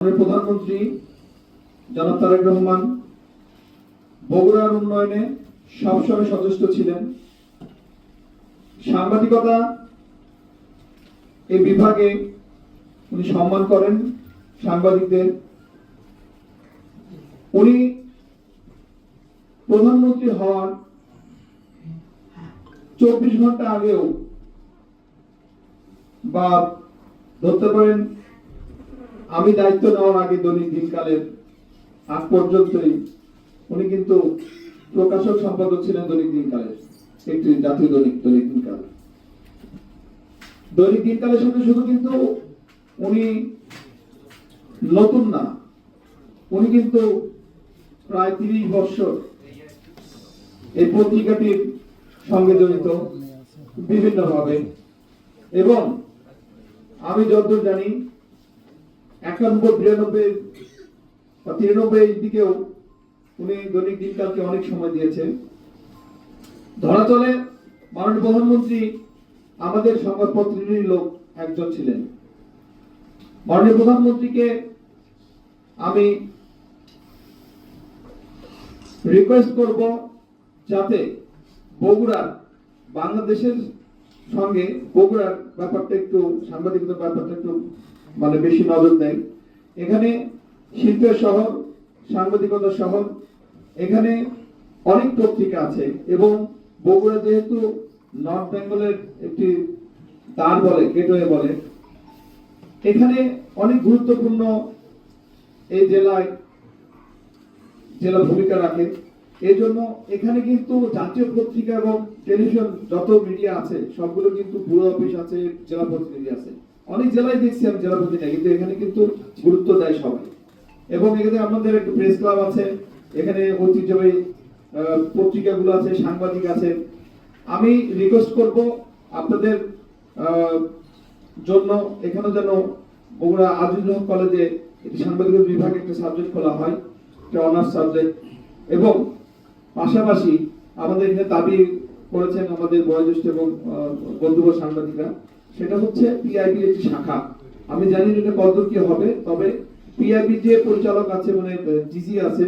প্রধানমন্ত্রী জনাব তারেক রহমান বগুড়ার উন্নয়নে সবসময় সচেষ্ট ছিলেন। সাংবাদিকতা এই বিভাগে উনি সম্মান করেন সাংবাদিকদের। উনি প্রধানমন্ত্রী হওয়ার 24 ঘন্টা আগেও বা ধরতে পারেন আমি দায়িত্ব নেওয়ার আগে দৈনিক দিনকালের আগ পর্যন্তই উনি কিন্তু প্রকাশক সম্পাদক ছিলেন দৈনিক দিনকালের, একটি জাতীয় দৈনিক দিনকাল। দৈনিক দিনকালের সাথে শুধু কিন্তু উনি নতুন না, উনি কিন্তু প্রায় 30 বছর এই পত্রিকাটির সঙ্গে জড়িত বিভিন্নভাবে। এবং আমি যতদূর জানি 91, 92 বা 93 দিকেও উনি দৈনিক দিনকালকে অনেক সময় দিয়েছেন। ধরা চলে মাননীয় প্রধানমন্ত্রী আমাদের সংবাদপত্রেরই লোক একজন ছিলেন। মাননীয় প্রধানমন্ত্রীকে আমি রিকোয়েস্ট করব যাতে বগুড়ার বাংলাদেশের সঙ্গে বগুড়ার ব্যাপারটা একটু, সাংবাদিকতার ব্যাপারটা একটু মানে বেশি নজর দেয়। এখানে শিল্পের শহর, সাংবাদিকতার শহর, এখানে অনেক পত্রিকা আছে এবং বগুড়া যেহেতু নর্থ বেঙ্গলের একটি দ্বার বলে, গেটওয়ে বলে, এখানে অনেক গুরুত্বপূর্ণ এই জেলা ভূমিকা রাখে। এই জন্য এখানে কিন্তু জাতীয় পত্রিকা এবং টেলিভিশন যত মিডিয়া আছে সবগুলো কিন্তু পুরো অফিস আছে, জেলা প্রতিনিধি আছে। অনেক জেলায় দেখছি আমি জেলা প্রতিনিধি, কিন্তু এখানে কিন্তু গুরুত্ব দেয় সবাই। এবং এখানে আমাদের একটা প্রেস ক্লাব আছে, এখানে ঐতিহ্যবাহী পত্রিকাগুলো আছে, সাংবাদিক আছে। আমি রিকোয়েস্ট করব আপনাদের জন্য এখানে যেন বগুড়া আজিজুল হক কলেজে সাংবাদিকতা বিভাগে একটা সাবজেক্ট খোলা হয়, একটা অনার্স সাবজেক্ট। এবং পাশাপাশি আমাদের এখানে দাবি করেছেন আমাদের বয়োজ্যেষ্ঠ এবং বন্ধুবর সাংবাদিকরা, সেটা হচ্ছে পিআইবি একটি শাখা। আমি জানি এটা কতদূর কি হবে, তবে পিআইবি যে পরিচালক আছে, মানে জিজি আছে,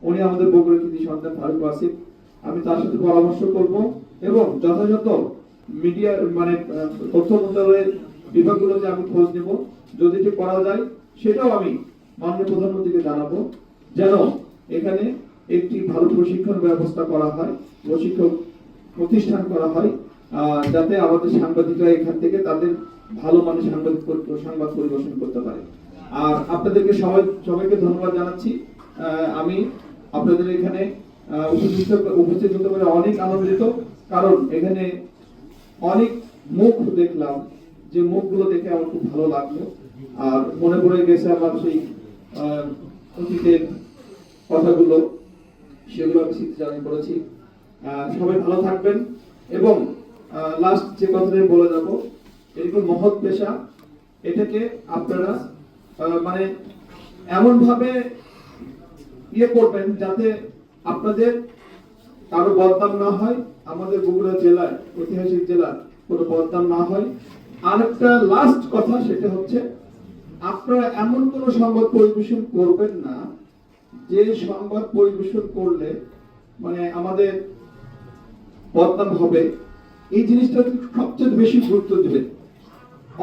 উনি আমাদের বগুড়ার কৃতি সন্তান ফারুক আসিফ, আমি তার সাথে পরামর্শ করব এবং যথাযথ মিডিয়া মানে তথ্য মন্ত্রণালয়ের বিভাগগুলোতে আমি খোঁজ নেব। যদি এটি করা যায় সেটাও আমি মাননীয় প্রধানমন্ত্রীকে জানাবো, যেন এখানে একটি ভালো প্রশিক্ষণ ব্যবস্থা করা হয়, প্রশিক্ষক প্রতিষ্ঠান করা হয়, যাতে আমাদের সাংবাদিকরা এখান থেকে তাদের ভালো মানের সংবাদ পরিবেশন করতে পারে। আর আপনাদেরকে সবাইকে ধন্যবাদ জানাচ্ছি। আমি আপনাদের এখানে উপস্থিত হতে পারে অনেক আনন্দিত, কারণ এখানে অনেক মুখ দেখলাম, যে মুখগুলো দেখে আমার খুব ভালো লাগলো। আর মনে পড়ে গেছে আমার সেই অতীতের কথাগুলো, সেগুলো আমি স্মৃতিচারণ করেছি। সবাই ভালো থাকবেন। এবং লাস্ট যে কথাটা বলে যাব, এরকম মহৎ পেশা, এটাকে আপনারা মানে এমন ভাবে করবেন যাতে আপনাদের কারো বদনাম না হয়, আমাদের বগুড়া জেলায়, ঐতিহাসিক জেলার কোনো বদনাম না হয়। আরেকটা লাস্ট কথা, সেটা হচ্ছে আপনারা এমন কোন সংবাদ পরিবেশন করবেন না যে সংবাদ পরিবেশন করলে মানে আমাদের বদনাম হবে। এই জিনিসটা সবচেয়ে বেশি গুরুত্ব দেবেন।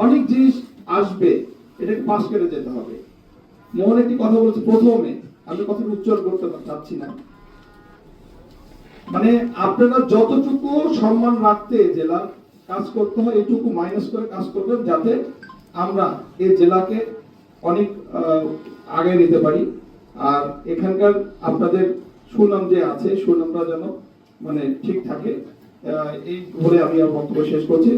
অনেক জিনিস আসবে, এটাকে পাশ করে যেতে হবে। মোহন একটি কথা বলছে প্রথমে, আমি কথাটা উচ্চারণ করতে চাচ্ছি না, মানে আপনারা যতটুকু সম্মান রাখতে জেলার কাজ করতে হয়, এইটুকু মাইনাস করে কাজ করবেন, যাতে আমরা এই জেলাকে অনেক আগে নিতে পারি। আর এখানকার আপনাদের সুনাম যে আছে, সুনামটা যেন মানে ঠিক থাকে, এই বলে আমি আমার বক্তব্য শেষ করছি।